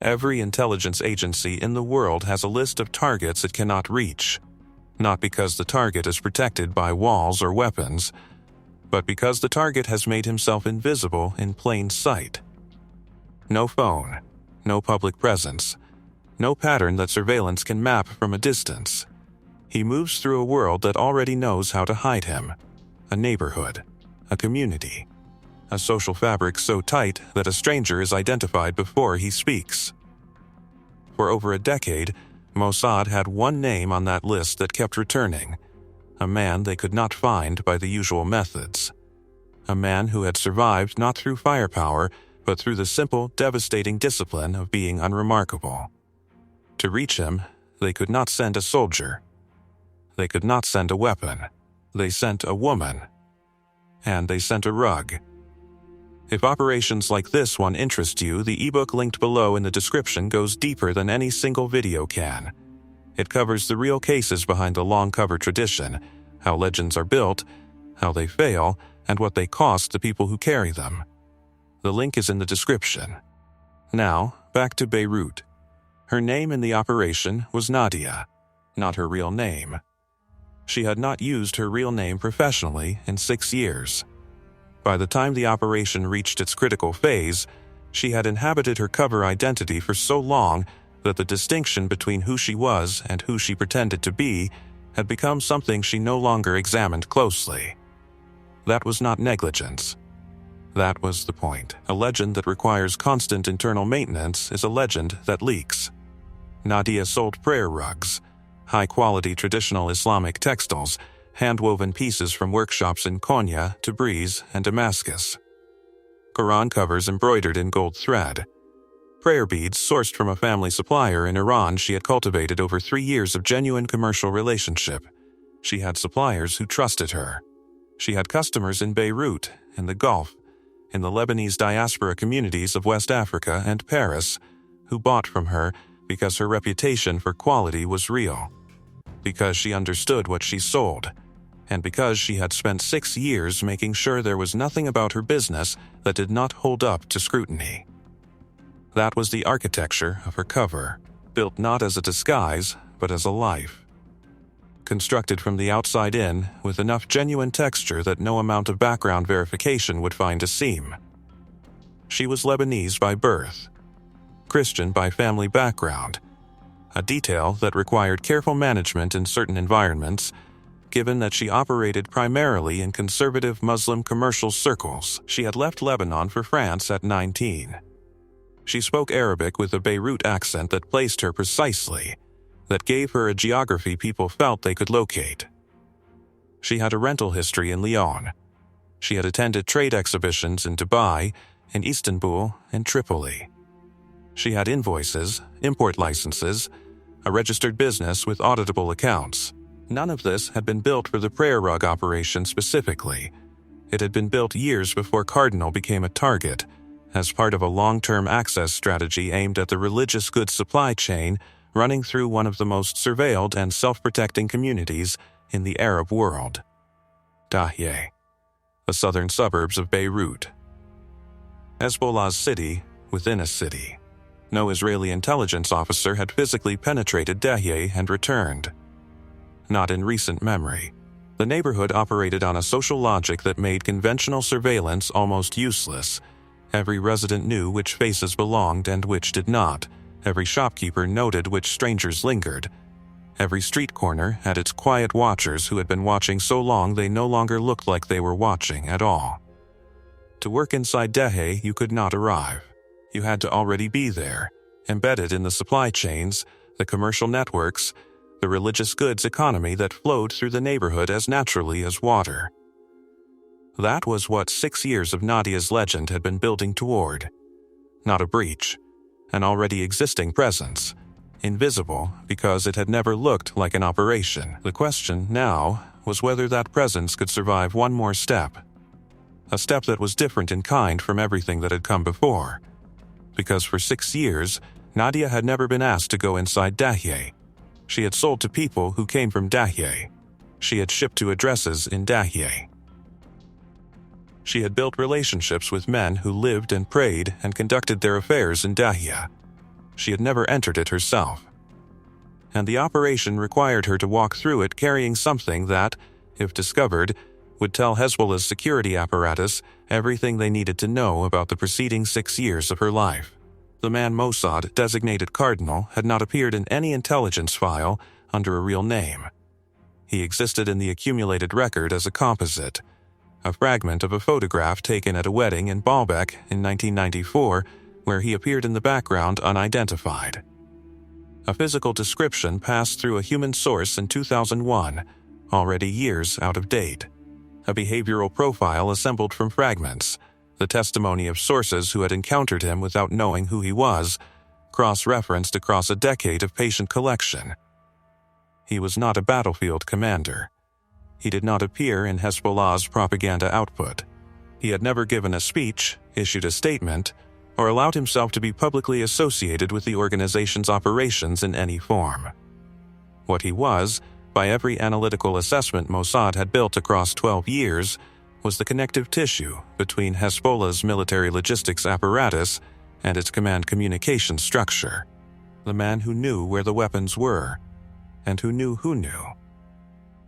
Every intelligence agency in the world has a list of targets it cannot reach, not because the target is protected by walls or weapons, but because the target has made himself invisible in plain sight. No phone, no public presence, no pattern that surveillance can map from a distance. He moves through a world that already knows how to hide him. A neighborhood, a community, a social fabric so tight that a stranger is identified before he speaks. For over a decade, Mossad had one name on that list that kept returning, a man they could not find by the usual methods. A man who had survived not through firepower, but through the simple, devastating discipline of being unremarkable. To reach him, they could not send a soldier. They could not send a weapon. They sent a woman. And they sent a rug. If operations like this one interest you, the ebook linked below in the description goes deeper than any single video can. It covers the real cases behind the long cover tradition, how legends are built, how they fail, and what they cost the people who carry them. The link is in the description. Now, back to Beirut. Her name in the operation was Nadia, not her real name. She had not used her real name professionally in 6 years. By the time the operation reached its critical phase, she had inhabited her cover identity for so long that the distinction between who she was and who she pretended to be had become something she no longer examined closely. That was not negligence. That was the point. A legend that requires constant internal maintenance is a legend that leaks. Nadia sold prayer rugs, high-quality traditional Islamic textiles, hand-woven pieces from workshops in Konya, Tabriz, and Damascus. Quran covers embroidered in gold thread. Prayer beads sourced from a family supplier in Iran she had cultivated over 3 years of genuine commercial relationship. She had suppliers who trusted her. She had customers in Beirut, in the Gulf, in the Lebanese diaspora communities of West Africa and Paris, who bought from her because her reputation for quality was real, because she understood what she sold, and because she had spent 6 years making sure there was nothing about her business that did not hold up to scrutiny. That was the architecture of her cover, built not as a disguise, but as a life. Constructed from the outside in, with enough genuine texture that no amount of background verification would find a seam. She was Lebanese by birth, Christian by family background, a detail that required careful management in certain environments, given that she operated primarily in conservative Muslim commercial circles. She had left Lebanon for France at 19. She spoke Arabic with a Beirut accent that placed her precisely, that gave her a geography people felt they could locate. She had a rental history in Lyon. She had attended trade exhibitions in Dubai, in Istanbul, and Tripoli. She had invoices, import licenses, a registered business with auditable accounts. None of this had been built for the prayer rug operation specifically. It had been built years before Cardinal became a target, as part of a long-term access strategy aimed at the religious goods supply chain running through one of the most surveilled and self-protecting communities in the Arab world. Dahye, the southern suburbs of Beirut. Hezbollah's city within a city. No Israeli intelligence officer had physically penetrated Dahye and returned. Not in recent memory. The neighborhood operated on a social logic that made conventional surveillance almost useless. Every resident knew which faces belonged and which did not. Every shopkeeper noted which strangers lingered. Every street corner had its quiet watchers who had been watching so long they no longer looked like they were watching at all. To work inside Dahye, you could not arrive. You had to already be there, embedded in the supply chains, the commercial networks, the religious goods economy that flowed through the neighborhood as naturally as water. That was what 6 years of Nadia's legend had been building toward. Not a breach, an already existing presence, invisible because it had never looked like an operation. The question now was whether that presence could survive one more step. A step that was different in kind from everything that had come before. Because for 6 years, Nadia had never been asked to go inside Dahye. She had sold to people who came from Dahye. She had shipped to addresses in Dahye. She had built relationships with men who lived and prayed and conducted their affairs in Dahye. She had never entered it herself. And the operation required her to walk through it carrying something that, if discovered, would tell Hezbollah's security apparatus everything they needed to know about the preceding 6 years of her life. The man Mossad, designated Cardinal, had not appeared in any intelligence file under a real name. He existed in the accumulated record as a composite, a fragment of a photograph taken at a wedding in Baalbek in 1994, where he appeared in the background unidentified. A physical description passed through a human source in 2001, already years out of date. A behavioral profile assembled from fragments, the testimony of sources who had encountered him without knowing who he was, cross-referenced across a decade of patient collection. He was not a battlefield commander. He did not appear in Hezbollah's propaganda output. He had never given a speech, issued a statement, or allowed himself to be publicly associated with the organization's operations in any form. What he was, by every analytical assessment Mossad had built across 12 years, was the connective tissue between Hezbollah's military logistics apparatus and its command communication structure. The man who knew where the weapons were, and who knew.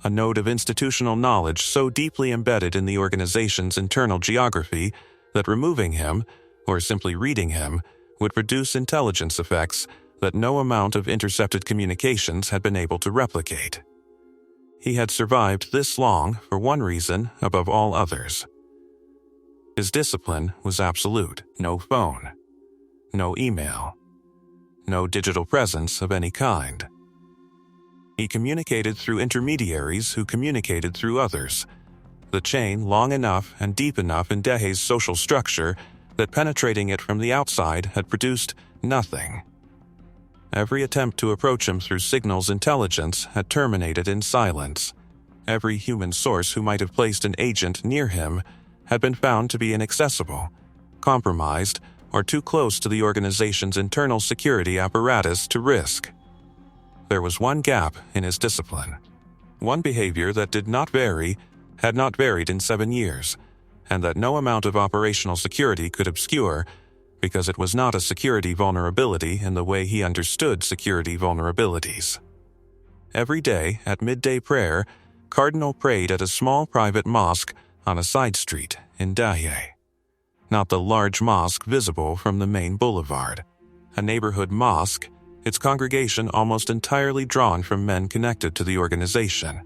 A node of institutional knowledge so deeply embedded in the organization's internal geography that removing him, or simply reading him, would produce intelligence effects that no amount of intercepted communications had been able to replicate. He had survived this long for one reason above all others. His discipline was absolute. No phone, no email, no digital presence of any kind. He communicated through intermediaries who communicated through others, the chain long enough and deep enough in Dahi's social structure that penetrating it from the outside had produced nothing. Every attempt to approach him through signals intelligence had terminated in silence. Every human source who might have placed an agent near him had been found to be inaccessible, compromised, or too close to the organization's internal security apparatus to risk. There was one gap in his discipline, one behavior that did not vary, had not varied in 7 years, and that no amount of operational security could obscure, because it was not a security vulnerability in the way he understood security vulnerabilities. Every day, at midday prayer, Cardinal prayed at a small private mosque on a side street in Dahi. Not the large mosque visible from the main boulevard. A neighborhood mosque, its congregation almost entirely drawn from men connected to the organization.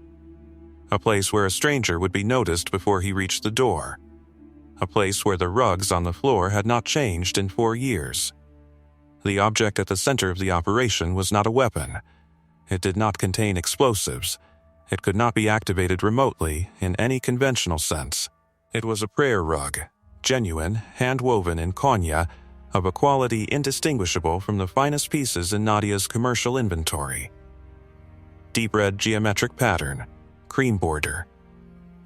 A place where a stranger would be noticed before he reached the door. A place where the rugs on the floor had not changed in 4 years. The object at the center of the operation was not a weapon. It did not contain explosives. It could not be activated remotely in any conventional sense. It was a prayer rug, genuine, hand-woven in Konya, of a quality indistinguishable from the finest pieces in Nadia's commercial inventory. Deep red geometric pattern, cream border.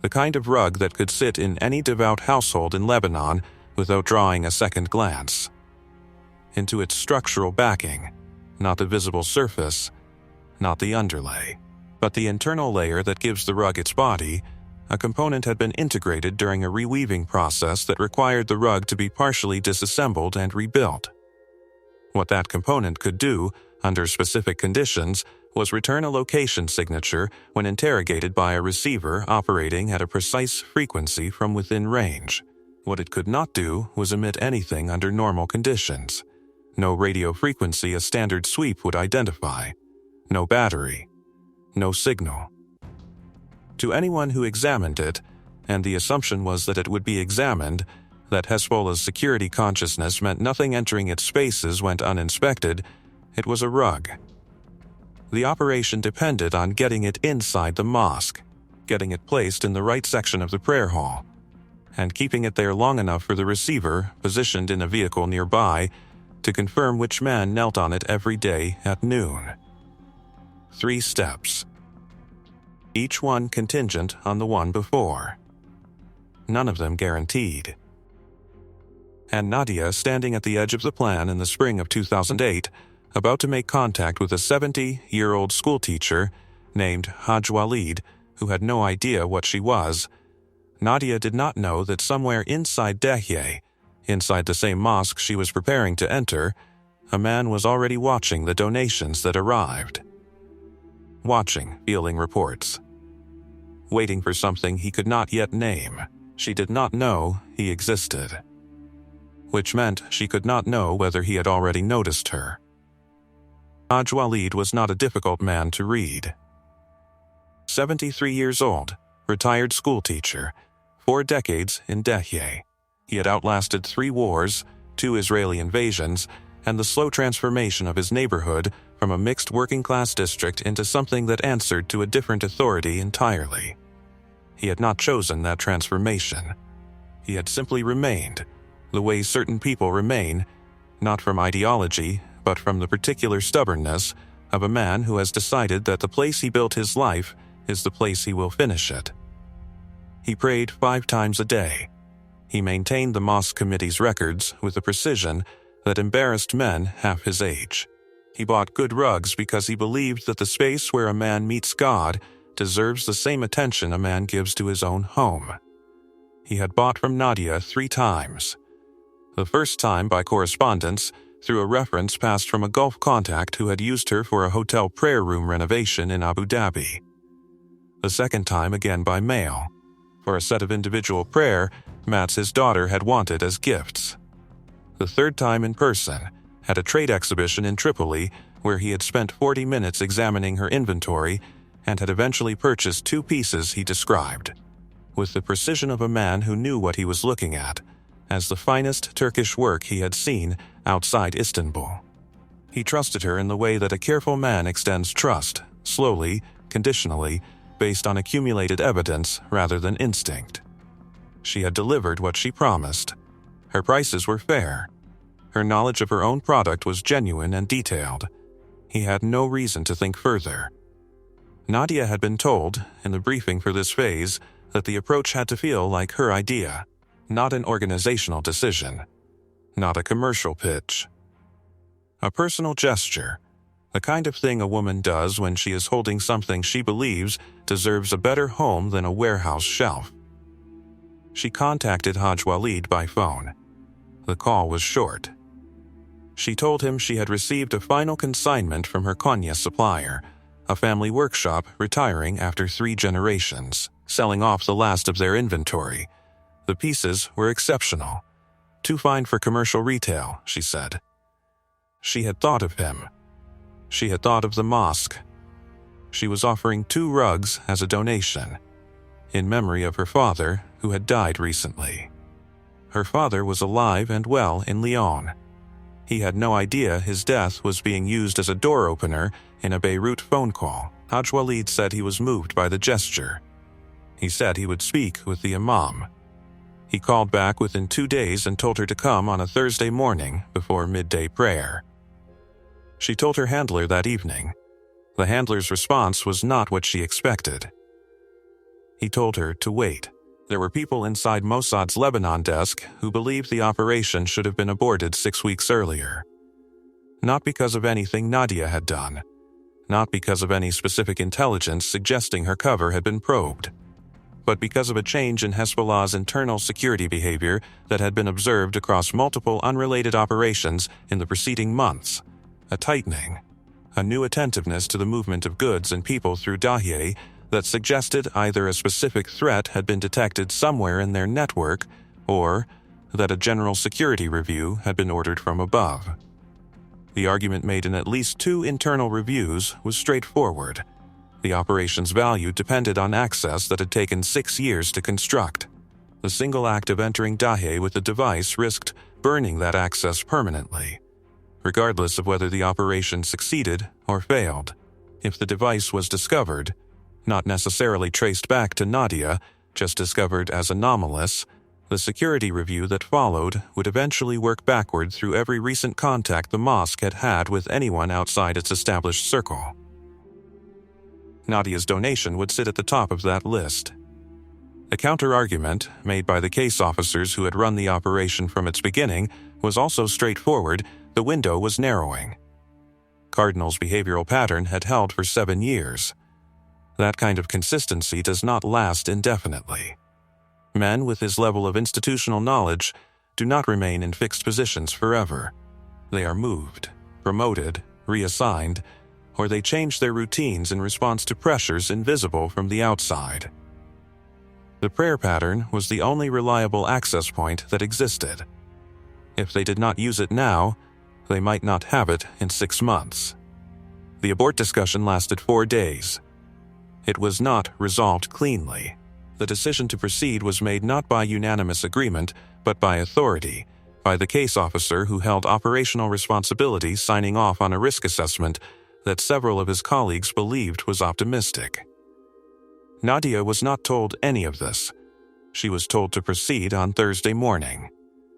The kind of rug that could sit in any devout household in Lebanon without drawing a second glance. Into its structural backing, not the visible surface, not the underlay, but the internal layer that gives the rug its body, a component had been integrated during a reweaving process that required the rug to be partially disassembled and rebuilt. What that component could do, under specific conditions, was return a location signature when interrogated by a receiver operating at a precise frequency from within range. What it could not do was emit anything under normal conditions. No radio frequency a standard sweep would identify. No battery. No signal. To anyone who examined it, and the assumption was that it would be examined, that Hezbollah's security consciousness meant nothing entering its spaces went uninspected, it was a rug. The operation depended on getting it inside the mosque, getting it placed in the right section of the prayer hall, and keeping it there long enough for the receiver, positioned in a vehicle nearby, to confirm which man knelt on it every day at noon. 3 steps. Each one contingent on the one before. None of them guaranteed. And Nadia, standing at the edge of the plan in the spring of 2008, about to make contact with a 70-year-old schoolteacher named Haj Walid, who had no idea what she was, Nadia did not know that somewhere inside Dahieh, inside the same mosque she was preparing to enter, a man was already watching the donations that arrived. Watching, Feeling reports. Waiting for something he could not yet name. She did not know he existed. Which meant she could not know whether he had already noticed her. Haj Walid was not a difficult man to read. 73 years old, retired schoolteacher, 4 decades in Dahye. He had outlasted 3 wars, 2 Israeli invasions, and the slow transformation of his neighborhood from a mixed working-class district into something that answered to a different authority entirely. He had not chosen that transformation. He had simply remained, the way certain people remain, not from ideology, but from the particular stubbornness of a man who has decided that the place he built his life is the place he will finish it. He prayed 5 times a day. He maintained the mosque committee's records with a precision that embarrassed men half his age. He bought good rugs because he believed that the space where a man meets God deserves the same attention a man gives to his own home. He had bought from Nadia 3 times. The first time by correspondence, through a reference passed from a Gulf contact who had used her for a hotel prayer room renovation in Abu Dhabi. The second time again by mail, for a set of individual prayer mats his daughter had wanted as gifts. The third time in person, at a trade exhibition in Tripoli where he had spent 40 minutes examining her inventory and had eventually purchased 2 pieces he described, with the precision of a man who knew what he was looking at, as the finest Turkish work he had seen outside Istanbul. He trusted her in the way that a careful man extends trust, slowly, conditionally, based on accumulated evidence rather than instinct. She had delivered what she promised. Her prices were fair. Her knowledge of her own product was genuine and detailed. He had no reason to think further. Nadia had been told, in the briefing for this phase, that the approach had to feel like her idea, not an organizational decision, not a commercial pitch. A personal gesture, the kind of thing a woman does when she is holding something she believes deserves a better home than a warehouse shelf. She contacted Haj Walid by phone. The call was short. She told him she had received a final consignment from her Konya supplier, a family workshop retiring after 3 generations, selling off the last of their inventory. The pieces were exceptional. Too fine for commercial retail, she said. She had thought of him. She had thought of the mosque. She was offering 2 rugs as a donation, in memory of her father, who had died recently. Her father was alive and well in Lyon. He had no idea his death was being used as a door opener in a Beirut phone call. Haj Walid said he was moved by the gesture. He said he would speak with the imam. He called back within 2 days and told her to come on a Thursday morning before midday prayer. She told her handler that evening. The handler's response was not what she expected. He told her to wait. There were people inside Mossad's Lebanon desk who believed the operation should have been aborted 6 weeks earlier. Not because of anything Nadia had done. Not because of any specific intelligence suggesting her cover had been probed. But because of a change in Hezbollah's internal security behavior that had been observed across multiple unrelated operations in the preceding months. A tightening. A new attentiveness to the movement of goods and people through Dahye that suggested either a specific threat had been detected somewhere in their network or that a general security review had been ordered from above. The argument made in at least 2 internal reviews was straightforward. The operation's value depended on access that had taken 6 years to construct. The single act of entering Dahye with the device risked burning that access permanently, regardless of whether the operation succeeded or failed. If the device was discovered, not necessarily traced back to Nadia, just discovered as anomalous, the security review that followed would eventually work backward through every recent contact the mosque had had with anyone outside its established circle. Nadia's donation would sit at the top of that list. The counter-argument, made by the case officers who had run the operation from its beginning, was also straightforward. The window was narrowing. Cardinal's behavioral pattern had held for 7 years. That kind of consistency does not last indefinitely. Men with his level of institutional knowledge do not remain in fixed positions forever. They are moved. promoted, reassigned, or they changed their routines in response to pressures invisible from the outside. The prayer pattern was the only reliable access point that existed. If they did not use it now, they might not have it in 6 months. The abort discussion lasted 4 days. It was not resolved cleanly. The decision to proceed was made not by unanimous agreement, but by authority, by the case officer who held operational responsibility signing off on a risk assessment that several of his colleagues believed was optimistic. Nadia was not told any of this. She was told to proceed on Thursday morning.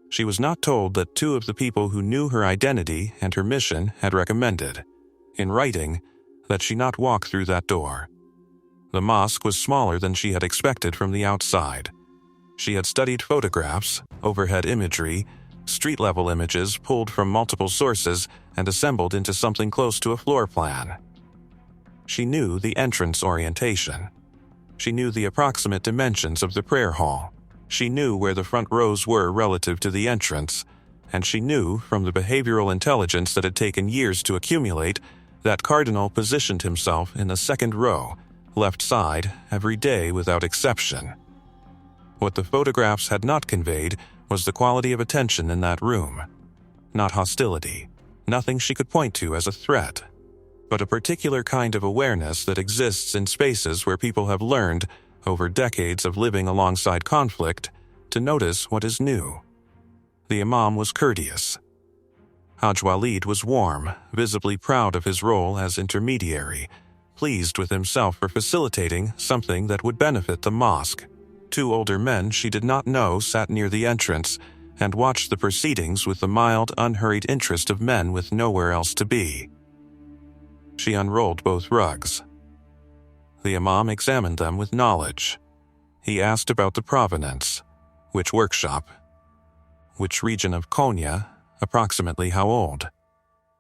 She was not told that 2 of the people who knew her identity and her mission had recommended, in writing, that she not walk through that door. The mosque was smaller than she had expected from the outside. She had studied photographs, overhead imagery, street-level images pulled from multiple sources and assembled into something close to a floor plan. She knew the entrance orientation. She knew the approximate dimensions of the prayer hall. She knew where the front rows were relative to the entrance, and she knew, from the behavioral intelligence that had taken years to accumulate, that Cardinal positioned himself in the second row, left side, every day without exception. What the photographs had not conveyed was the quality of attention in that room. Not hostility, nothing she could point to as a threat, but a particular kind of awareness that exists in spaces where people have learned, over decades of living alongside conflict, to notice what is new. The Imam was courteous. Haj Walid was warm, visibly proud of his role as intermediary, pleased with himself for facilitating something that would benefit the mosque. 2 older men she did not know sat near the entrance and watched the proceedings with the mild, unhurried interest of men with nowhere else to be. She unrolled both rugs. The Imam examined them with knowledge. He asked about the provenance, which workshop, which region of Konya, approximately how old.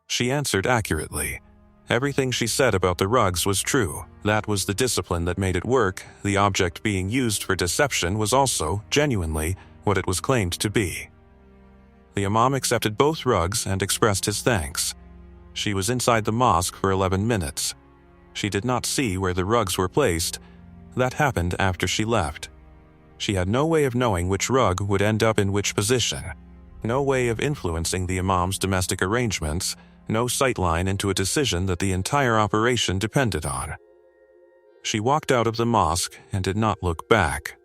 She answered accurately. Everything she said about the rugs was true. That was the discipline that made it work. The object being used for deception was also, genuinely, what it was claimed to be. The Imam accepted both rugs and expressed his thanks. She was inside the mosque for 11 minutes. She did not see where the rugs were placed. That happened after she left. She had no way of knowing which rug would end up in which position. No way of influencing the Imam's domestic arrangements, no sightline into a decision that the entire operation depended on. She walked out of the mosque and did not look back.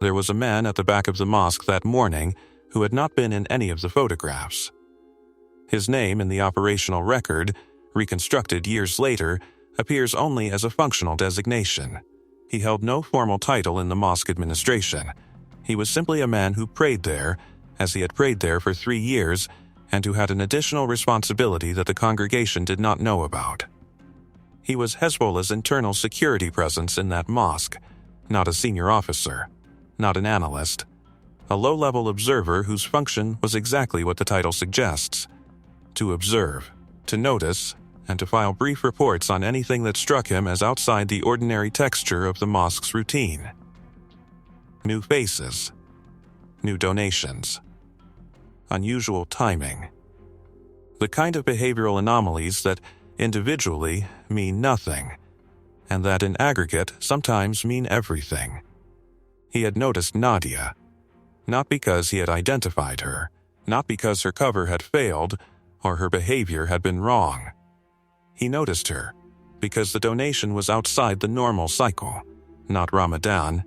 There was a man at the back of the mosque that morning who had not been in any of the photographs. His name in the operational record, reconstructed years later, appears only as a functional designation. He held no formal title in the mosque administration. He was simply a man who prayed there, as he had prayed there for 3 years, and who had an additional responsibility that the congregation did not know about. He was Hezbollah's internal security presence in that mosque, not a senior officer, not an analyst, a low-level observer whose function was exactly what the title suggests: to observe, to notice, and to file brief reports on anything that struck him as outside the ordinary texture of the mosque's routine. New faces, new donations, unusual timing. The kind of behavioral anomalies that individually mean nothing, and that in aggregate sometimes mean everything. He had noticed Nadia, not because he had identified her, not because her cover had failed or her behavior had been wrong. He noticed her because the donation was outside the normal cycle, not Ramadan,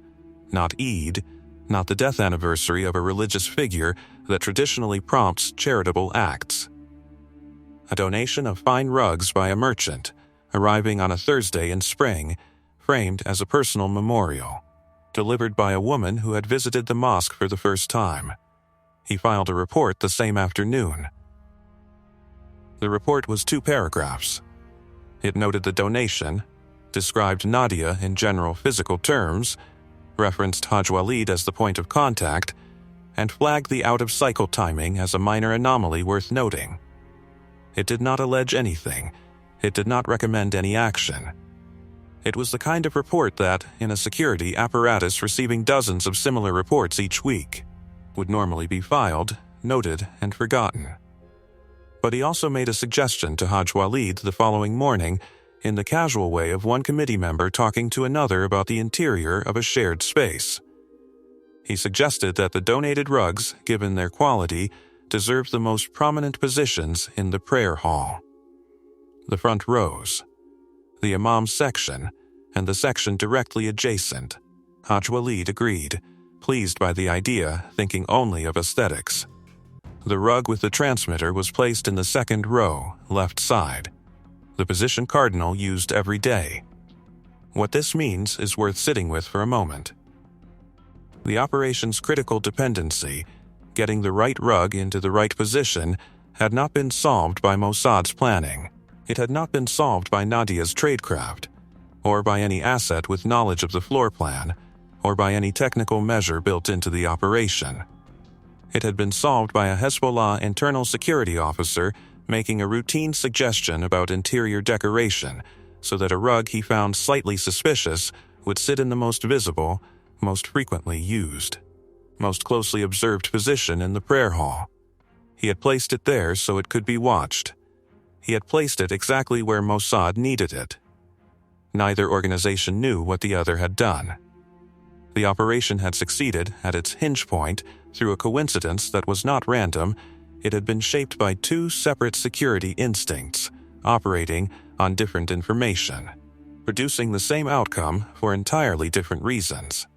not Eid, not the death anniversary of a religious figure that traditionally prompts charitable acts. A donation of fine rugs by a merchant, arriving on a Thursday in spring, framed as a personal memorial, delivered by a woman who had visited the mosque for the first time. He filed a report the same afternoon. The report was 2 paragraphs. It noted the donation, described Nadia in general physical terms, referenced Haj Walid as the point of contact, and flagged the out-of-cycle timing as a minor anomaly worth noting. It did not allege anything. It did not recommend any action. It was the kind of report that, in a security apparatus receiving dozens of similar reports each week, would normally be filed, noted, and forgotten. But he also made a suggestion to Haj Walid the following morning in the casual way of one committee member talking to another about the interior of a shared space. He suggested that the donated rugs, given their quality, deserved the most prominent positions in the prayer hall. The front rows, the imam's section, and the section directly adjacent. Haj Walid agreed, pleased by the idea, thinking only of aesthetics. The rug with the transmitter was placed in the second row, left side, the position cardinal used every day. What this means is worth sitting with for a moment. The operation's critical dependency, getting the right rug into the right position, had not been solved by Mossad's planning. It had not been solved by Nadia's tradecraft, or by any asset with knowledge of the floor plan, or by any technical measure built into the operation. It had been solved by a Hezbollah internal security officer making a routine suggestion about interior decoration so that a rug he found slightly suspicious would sit in the most visible, most frequently used, most closely observed position in the prayer hall. He had placed it there so it could be watched. He had placed it exactly where Mossad needed it. Neither organization knew what the other had done. The operation had succeeded at its hinge point through a coincidence that was not random. It had been shaped by two separate security instincts, operating on different information, producing the same outcome for entirely different reasons.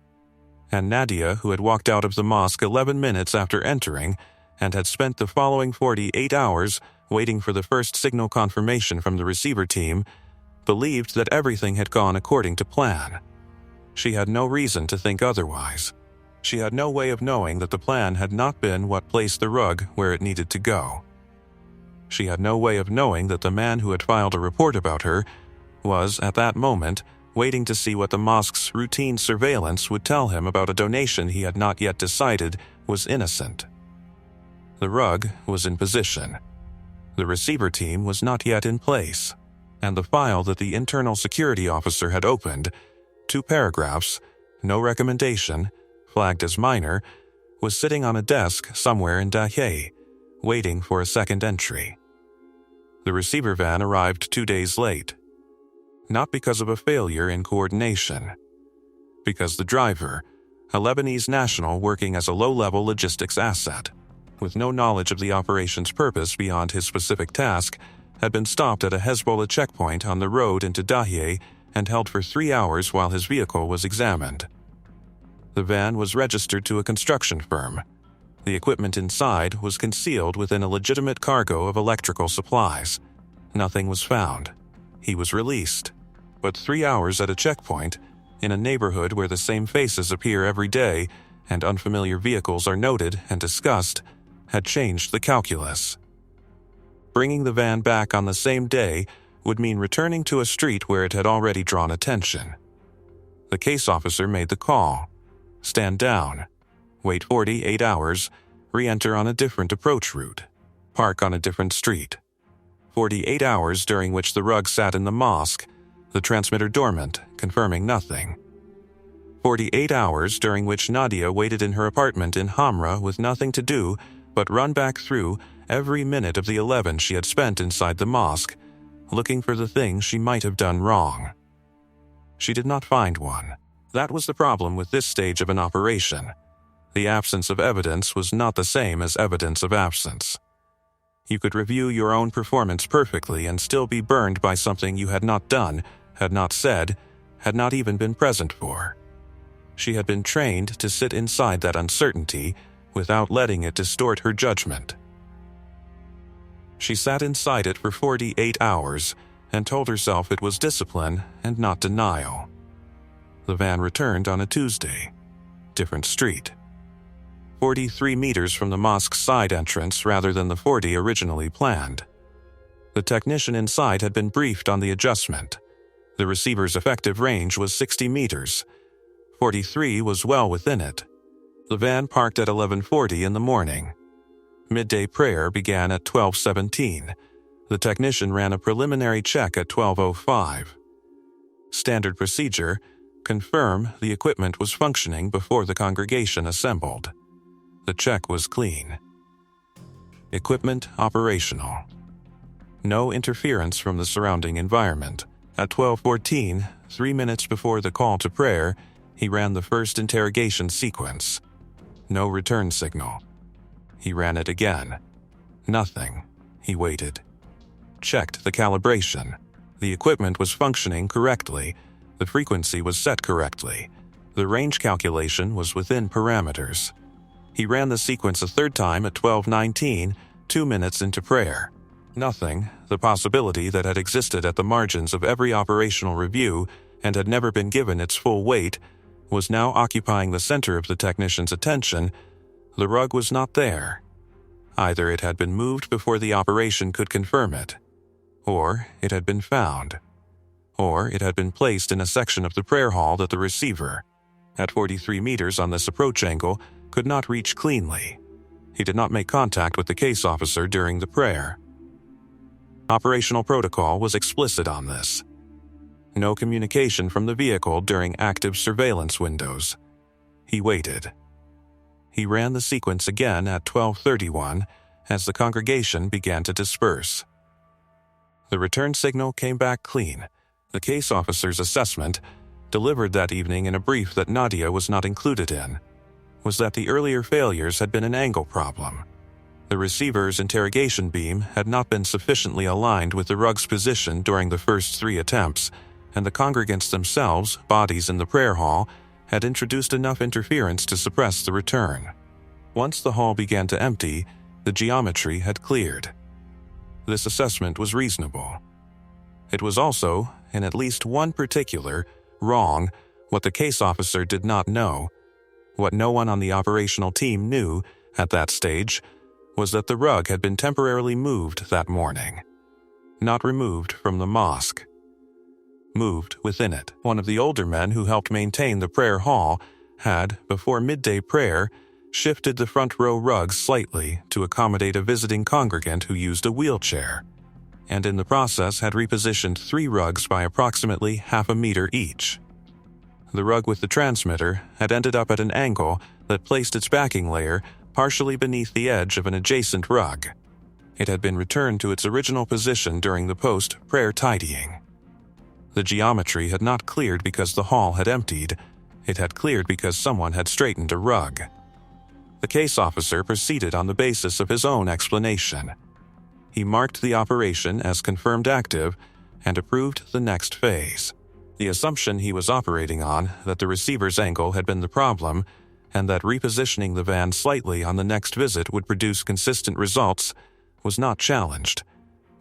And Nadia, who had walked out of the mosque 11 minutes after entering and had spent the following 48 hours waiting for the first signal confirmation from the receiver team, believed that everything had gone according to plan. She had no reason to think otherwise. She had no way of knowing that the plan had not been what placed the rug where it needed to go. She had no way of knowing that the man who had filed a report about her was, at that moment, waiting to see what the mosque's routine surveillance would tell him about a donation he had not yet decided was innocent. The rug was in position. The receiver team was not yet in place, and the file that the internal security officer had opened, 2 paragraphs, no recommendation, flagged as minor, was sitting on a desk somewhere in Dahieh, waiting for a second entry. The receiver van arrived 2 days late, not because of a failure in coordination, because the driver, a Lebanese national working as a low-level logistics asset, with no knowledge of the operation's purpose beyond his specific task, had been stopped at a Hezbollah checkpoint on the road into Dahieh and held for 3 hours while his vehicle was examined. The van was registered to a construction firm. The equipment inside was concealed within a legitimate cargo of electrical supplies. Nothing was found. He was released. But 3 hours at a checkpoint, in a neighborhood where the same faces appear every day and unfamiliar vehicles are noted and discussed, had changed the calculus. Bringing the van back on the same day would mean returning to a street where it had already drawn attention. The case officer made the call. Stand down. Wait 48 hours. Re-enter on a different approach route. Park on a different street. 48 hours during which the rug sat in the mosque, the transmitter dormant, confirming nothing. 48 hours during which Nadia waited in her apartment in Hamra with nothing to do but run back through every minute of the 11 she had spent inside the mosque, looking for the thing she might have done wrong. She did not find one. That was the problem with this stage of an operation. The absence of evidence was not the same as evidence of absence. You could review your own performance perfectly and still be burned by something you had not done, had not said, had not even been present for. She had been trained to sit inside that uncertainty without letting it distort her judgment. She sat inside it for 48 hours and told herself it was discipline and not denial. The van returned on a Tuesday. Different street. 43 meters from the mosque's side entrance rather than the 40 originally planned. The technician inside had been briefed on the adjustment. The receiver's effective range was 60 meters. 43 was well within it. The van parked at 11:40 in the morning. Midday prayer began at 12:17. The technician ran a preliminary check at 12:05. Standard procedure: confirm the equipment was functioning before the congregation assembled. The check was clean. Equipment operational. No interference from the surrounding environment. At 12:14, 3 minutes before the call to prayer, he ran the first interrogation sequence. No return signal. He ran it again. Nothing. He waited. Checked the calibration. The equipment was functioning correctly. The frequency was set correctly. The range calculation was within parameters. He ran the sequence a third time at 12:19, 2 minutes into prayer. Nothing, the possibility that had existed at the margins of every operational review and had never been given its full weight, was now occupying the center of the technician's attention. The rug was not there. Either it had been moved before the operation could confirm it, or it had been found, or it had been placed in a section of the prayer hall that the receiver, at 43 meters on this approach angle, could not reach cleanly. He did not make contact with the case officer during the prayer. Operational protocol was explicit on this. No communication from the vehicle during active surveillance windows. He waited. He ran the sequence again at 12:31 as the congregation began to disperse. The return signal came back clean. The case officer's assessment, delivered that evening in a brief that Nadia was not included in, was that the earlier failures had been an angle problem. The receiver's interrogation beam had not been sufficiently aligned with the rug's position during the first 3 attempts, and the congregants themselves, bodies in the prayer hall, had introduced enough interference to suppress the return. Once the hall began to empty, the geometry had cleared. This assessment was reasonable. It was also, in at least one particular, wrong. What the case officer did not know, what no one on the operational team knew at that stage, was that the rug had been temporarily moved that morning. Not removed from the mosque. Moved within it. One of the older men who helped maintain the prayer hall had, before midday prayer, shifted the front row rugs slightly to accommodate a visiting congregant who used a wheelchair, and in the process had repositioned 3 rugs by approximately half a meter each. The rug with the transmitter had ended up at an angle that placed its backing layer partially beneath the edge of an adjacent rug. It had been returned to its original position during the post-prayer tidying. The geometry had not cleared because the hall had emptied. It had cleared because someone had straightened a rug. The case officer proceeded on the basis of his own explanation. He marked the operation as confirmed active and approved the next phase. The assumption he was operating on, that the receiver's angle had been the problem, and that repositioning the van slightly on the next visit would produce consistent results, was not challenged,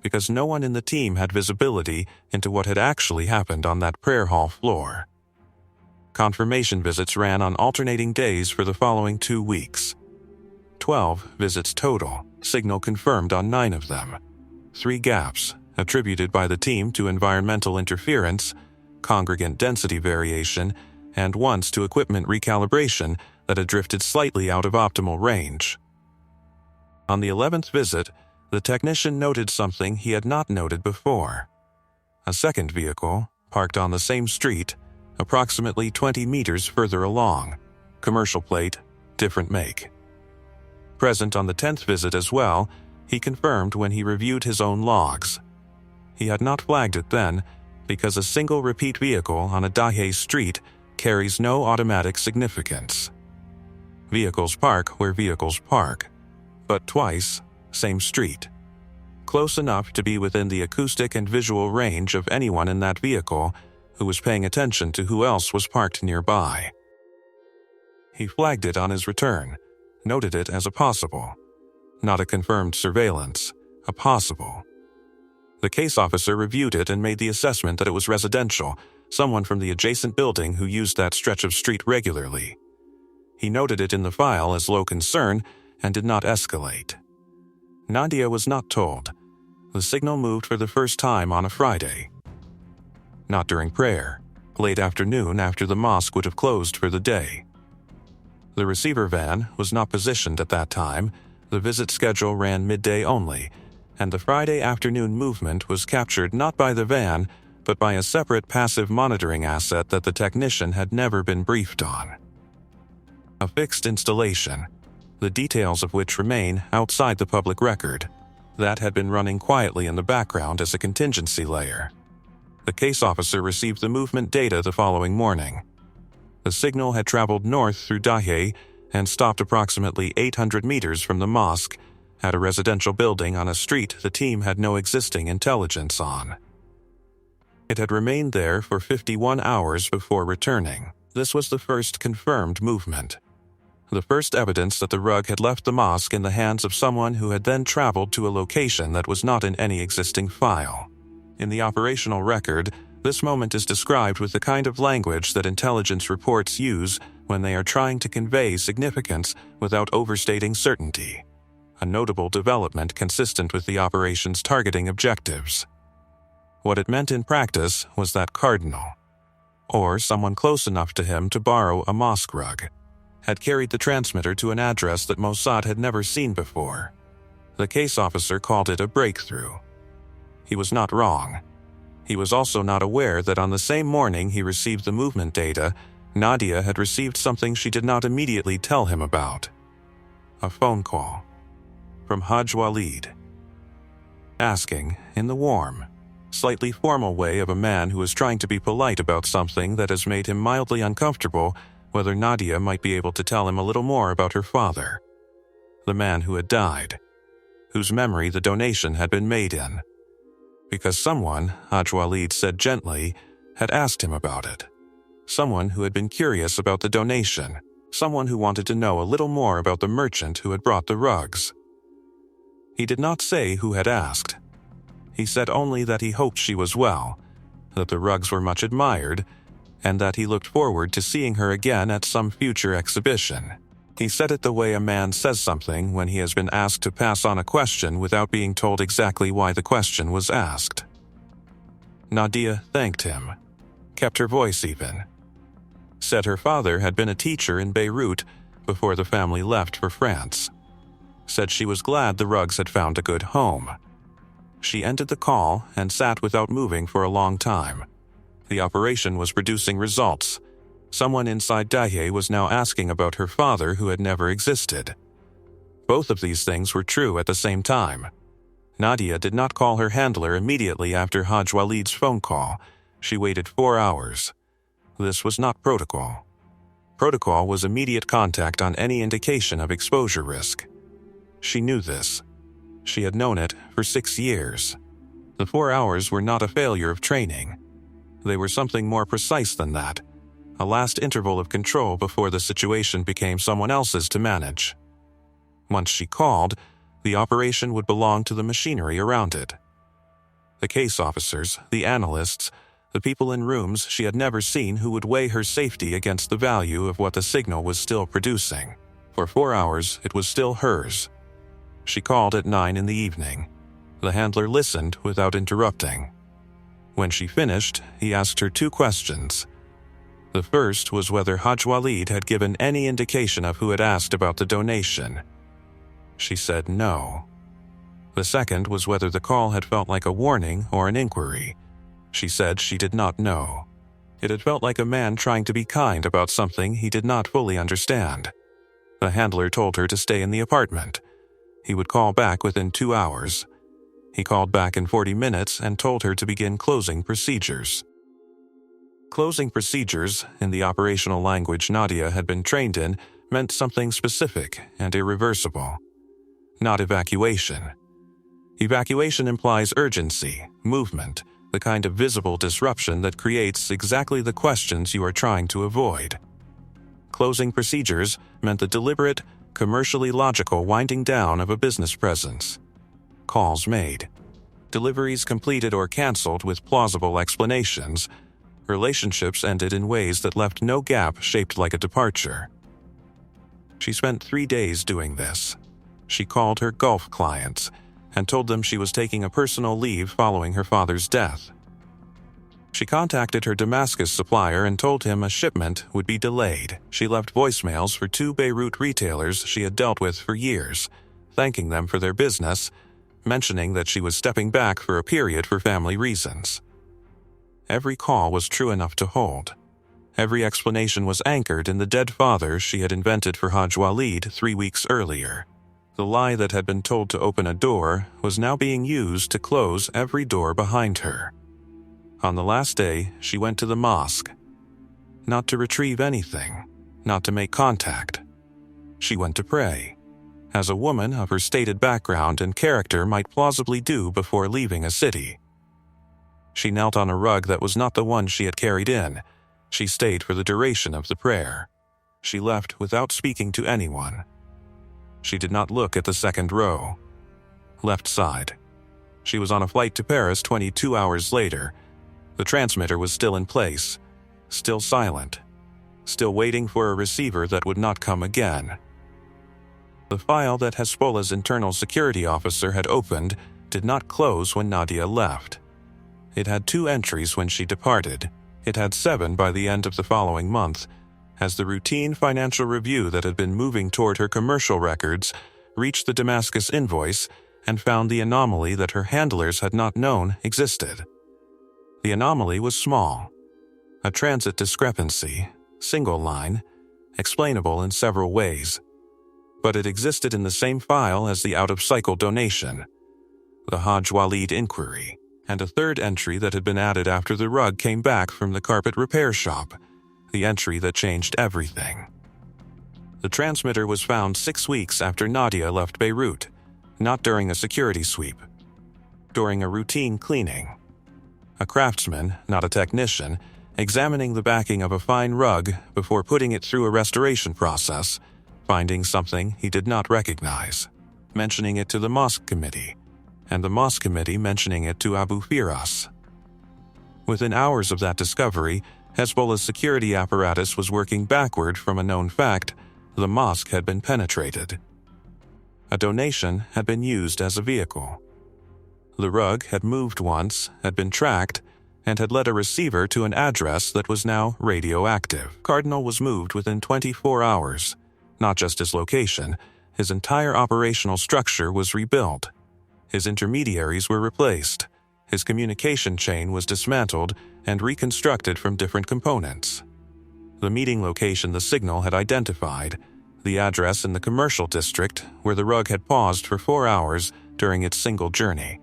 because no one in the team had visibility into what had actually happened on that prayer hall floor. Confirmation visits ran on alternating days for the following 2 weeks. 12 visits total, signal confirmed on 9 of them. 3 gaps, attributed by the team to environmental interference, congregant density variation, and once to equipment recalibration that had drifted slightly out of optimal range. On the 11th visit, the technician noted something he had not noted before. A second vehicle, parked on the same street, approximately 20 meters further along, commercial plate, different make. Present on the 10th visit as well, he confirmed when he reviewed his own logs. He had not flagged it then, because a single repeat vehicle on a Dahe street carries no automatic significance. Vehicles park where vehicles park, but twice, same street. Close enough to be within the acoustic and visual range of anyone in that vehicle who was paying attention to who else was parked nearby. He flagged it on his return, noted it as a possible. Not a confirmed surveillance, a possible. The case officer reviewed it and made the assessment that it was residential, someone from the adjacent building who used that stretch of street regularly. He noted it in the file as low concern and did not escalate. Nadia was not told. The signal moved for the first time on a Friday. Not during prayer, late afternoon after the mosque would have closed for the day. The receiver van was not positioned at that time. The visit schedule ran midday only, and the Friday afternoon movement was captured not by the van, but by a separate passive monitoring asset that the technician had never been briefed on. A fixed installation, the details of which remain outside the public record. That had been running quietly in the background as a contingency layer. The case officer received the movement data the following morning. The signal had traveled north through Dahieh and stopped approximately 800 meters from the mosque at a residential building on a street the team had no existing intelligence on. It had remained there for 51 hours before returning. This was the first confirmed movement. The first evidence that the rug had left the mosque in the hands of someone who had then traveled to a location that was not in any existing file. In the operational record, this moment is described with the kind of language that intelligence reports use when they are trying to convey significance without overstating certainty. A notable development consistent with the operation's targeting objectives. What it meant in practice was that Cardinal, or someone close enough to him to borrow a mosque rug, had carried the transmitter to an address that Mossad had never seen before. The case officer called it a breakthrough. He was not wrong. He was also not aware that on the same morning he received the movement data, Nadia had received something she did not immediately tell him about. A phone call from Haj Walid, asking, in the warm, slightly formal way of a man who is trying to be polite about something that has made him mildly uncomfortable, whether Nadia might be able to tell him a little more about her father, the man who had died, whose memory the donation had been made in. Because someone, Haj Walid said gently, had asked him about it. Someone who had been curious about the donation, someone who wanted to know a little more about the merchant who had brought the rugs. He did not say who had asked. He said only that he hoped she was well, that the rugs were much admired, and that he looked forward to seeing her again at some future exhibition. He said it the way a man says something when he has been asked to pass on a question without being told exactly why the question was asked. Nadia thanked him, kept her voice even. Said her father had been a teacher in Beirut before the family left for France. Said she was glad the rugs had found a good home. She ended the call and sat without moving for a long time. The operation was producing results. Someone inside Dahieh was now asking about her father who had never existed. Both of these things were true at the same time. Nadia did not call her handler immediately after Haj Walid's phone call. She waited 4 hours. This was not protocol. Protocol was immediate contact on any indication of exposure risk. She knew this. She had known it for 6 years. The 4 hours were not a failure of training. They were something more precise than that. A last interval of control before the situation became someone else's to manage. Once she called, the operation would belong to the machinery around it. The case officers, the analysts, the people in rooms she had never seen who would weigh her safety against the value of what the signal was still producing. For 4 hours, it was still hers. She called at 9 in the evening. The handler listened without interrupting. When she finished, he asked her 2 questions. The first was whether Haj Walid had given any indication of who had asked about the donation. She said no. The second was whether the call had felt like a warning or an inquiry. She said she did not know. It had felt like a man trying to be kind about something he did not fully understand. The handler told her to stay in the apartment. He would call back within 2 hours. He called back in 40 minutes and told her to begin closing procedures. Closing procedures, in the operational language Nadia had been trained in, meant something specific and irreversible. Not evacuation. Evacuation implies urgency, movement, the kind of visible disruption that creates exactly the questions you are trying to avoid. Closing procedures meant the deliberate, commercially logical winding down of a business presence. Calls made. Deliveries completed or canceled with plausible explanations. Relationships ended in ways that left no gap shaped like a departure. She spent 3 days doing this. She called her Gulf clients and told them she was taking a personal leave following her father's death. She contacted her Damascus supplier and told him a shipment would be delayed. She left voicemails for 2 Beirut retailers she had dealt with for years, thanking them for their business, mentioning that she was stepping back for a period for family reasons. Every call was true enough to hold. Every explanation was anchored in the dead father she had invented for Haj Walid 3 weeks earlier. The lie that had been told to open a door was now being used to close every door behind her. On the last day, she went to the mosque. Not to retrieve anything, not to make contact. She went to pray, as a woman of her stated background and character might plausibly do before leaving a city. She knelt on a rug that was not the one she had carried in. She stayed for the duration of the prayer. She left without speaking to anyone. She did not look at the second row. Left side. She was on a flight to Paris 22 hours later. The transmitter was still in place, still silent, still waiting for a receiver that would not come again. The file that Hezbollah's internal security officer had opened did not close when Nadia left. It had 2 entries when she departed. It had 7 by the end of the following month, as the routine financial review that had been moving toward her commercial records reached the Damascus invoice and found the anomaly that her handlers had not known existed. The anomaly was small, a transit discrepancy, single line, explainable in several ways. But it existed in the same file as the out-of-cycle donation, the Haj Walid inquiry, and a 3rd entry that had been added after the rug came back from the carpet repair shop, the entry that changed everything. The transmitter was found 6 weeks after Nadia left Beirut, not during a security sweep, during a routine cleaning. A craftsman, not a technician, examining the backing of a fine rug before putting it through a restoration process, finding something he did not recognize, mentioning it to the mosque committee, and the mosque committee mentioning it to Abu Firas. Within hours of that discovery, Hezbollah's security apparatus was working backward from a known fact: the mosque had been penetrated. A donation had been used as a vehicle. The rug had moved once, had been tracked, and had led a receiver to an address that was now radioactive. Cardinal was moved within 24 hours. Not just his location, his entire operational structure was rebuilt. His intermediaries were replaced. His communication chain was dismantled and reconstructed from different components. The meeting location the signal had identified, the address in the commercial district where the rug had paused for 4 hours during its single journey,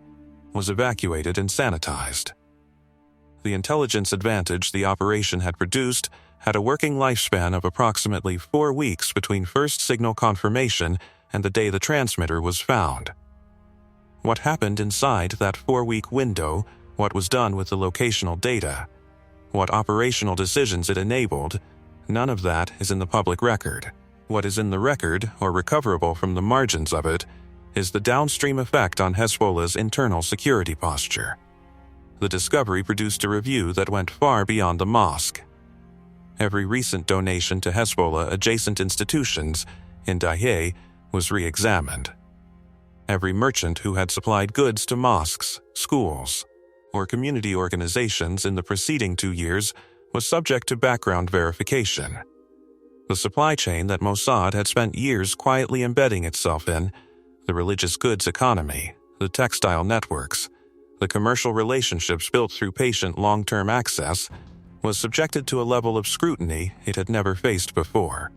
was evacuated and sanitized. The intelligence advantage the operation had produced had a working lifespan of approximately 4 weeks between first signal confirmation and the day the transmitter was found. What happened inside that 4-week window, what was done with the locational data, what operational decisions it enabled, none of that is in the public record. What is in the record, or recoverable from the margins of it, is the downstream effect on Hezbollah's internal security posture. The discovery produced a review that went far beyond the mosque. Every recent donation to Hezbollah adjacent institutions in Dahieh was re-examined. Every merchant who had supplied goods to mosques, schools, or community organizations in the preceding 2 years was subject to background verification. The supply chain that Mossad had spent years quietly embedding itself in, the religious goods economy, the textile networks, the commercial relationships built through patient long-term access, was subjected to a level of scrutiny it had never faced before.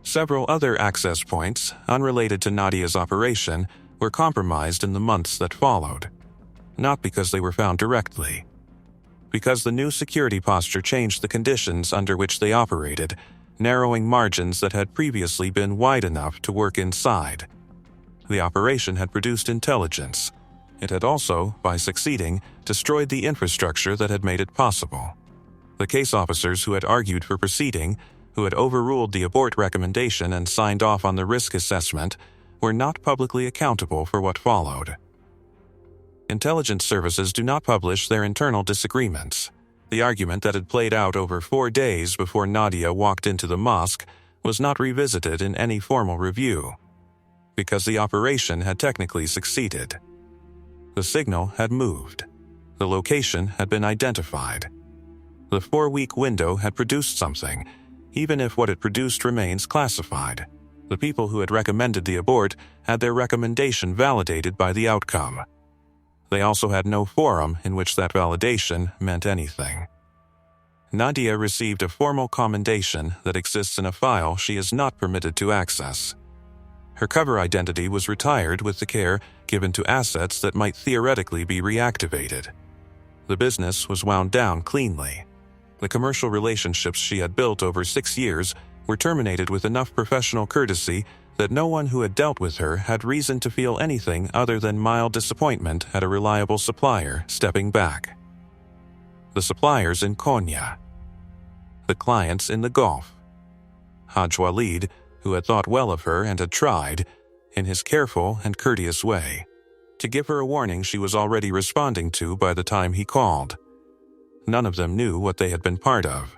Several other access points, unrelated to Nadia's operation, were compromised in the months that followed. Not because they were found directly. Because the new security posture changed the conditions under which they operated, narrowing margins that had previously been wide enough to work inside. The operation had produced intelligence. It had also, by succeeding, destroyed the infrastructure that had made it possible. The case officers who had argued for proceeding, who had overruled the abort recommendation and signed off on the risk assessment, were not publicly accountable for what followed. Intelligence services do not publish their internal disagreements. The argument that had played out over 4 days before Nadia walked into the mosque was not revisited in any formal review, because the operation had technically succeeded. The signal had moved. The location had been identified. The 4-week window had produced something, even if what it produced remains classified. The people who had recommended the abort had their recommendation validated by the outcome. They also had no forum in which that validation meant anything. Nadia received a formal commendation that exists in a file she is not permitted to access. Her cover identity was retired with the care given to assets that might theoretically be reactivated. The business was wound down cleanly. The commercial relationships she had built over 6 years were terminated with enough professional courtesy that no one who had dealt with her had reason to feel anything other than mild disappointment at a reliable supplier stepping back. The suppliers in Konya. The clients in the Gulf. Haj Walid, who had thought well of her and had tried, in his careful and courteous way, to give her a warning she was already responding to by the time he called. None of them knew what they had been part of.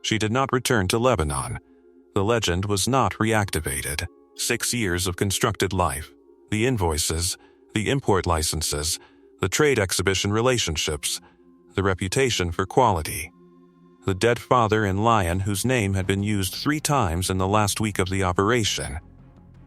She did not return to Lebanon. The legend was not reactivated. 6 years of constructed life, the invoices, the import licenses, the trade exhibition relationships, the reputation for quality. The dead father in Lyon whose name had been used 3 times in the last week of the operation.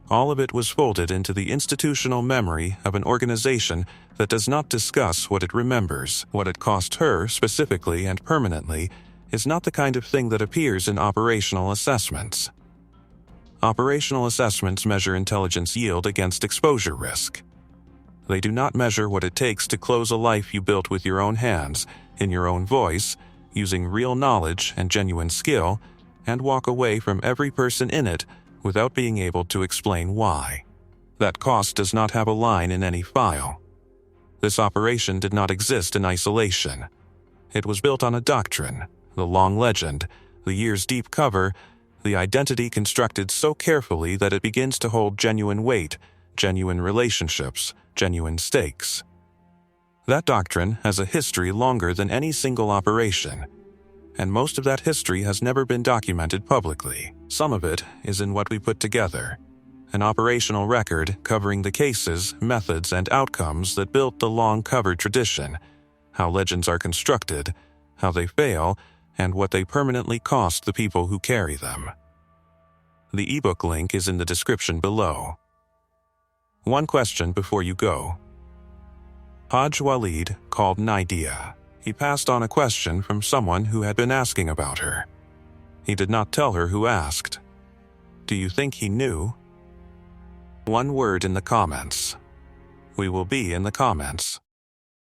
All of it was folded into the institutional memory of an organization that does not discuss what it remembers. What it cost her, specifically and permanently, is not the kind of thing that appears in operational assessments. Operational assessments measure intelligence yield against exposure risk. They do not measure what it takes to close a life you built with your own hands, in your own voice, using real knowledge and genuine skill, and walk away from every person in it without being able to explain why. That cost does not have a line in any file. This operation did not exist in isolation. It was built on a doctrine, the long legend, the years-deep cover, the identity constructed so carefully that it begins to hold genuine weight, genuine relationships, genuine stakes. That doctrine has a history longer than any single operation, and most of that history has never been documented publicly. Some of it is in what we put together, an operational record covering the cases, methods, and outcomes that built the long cover tradition, how legends are constructed, how they fail, and what they permanently cost the people who carry them. The ebook link is in the description below. One question before you go. Haj Walid called Nadia. He passed on a question from someone who had been asking about her. He did not tell her who asked. Do you think he knew? One word in the comments. We will be in the comments.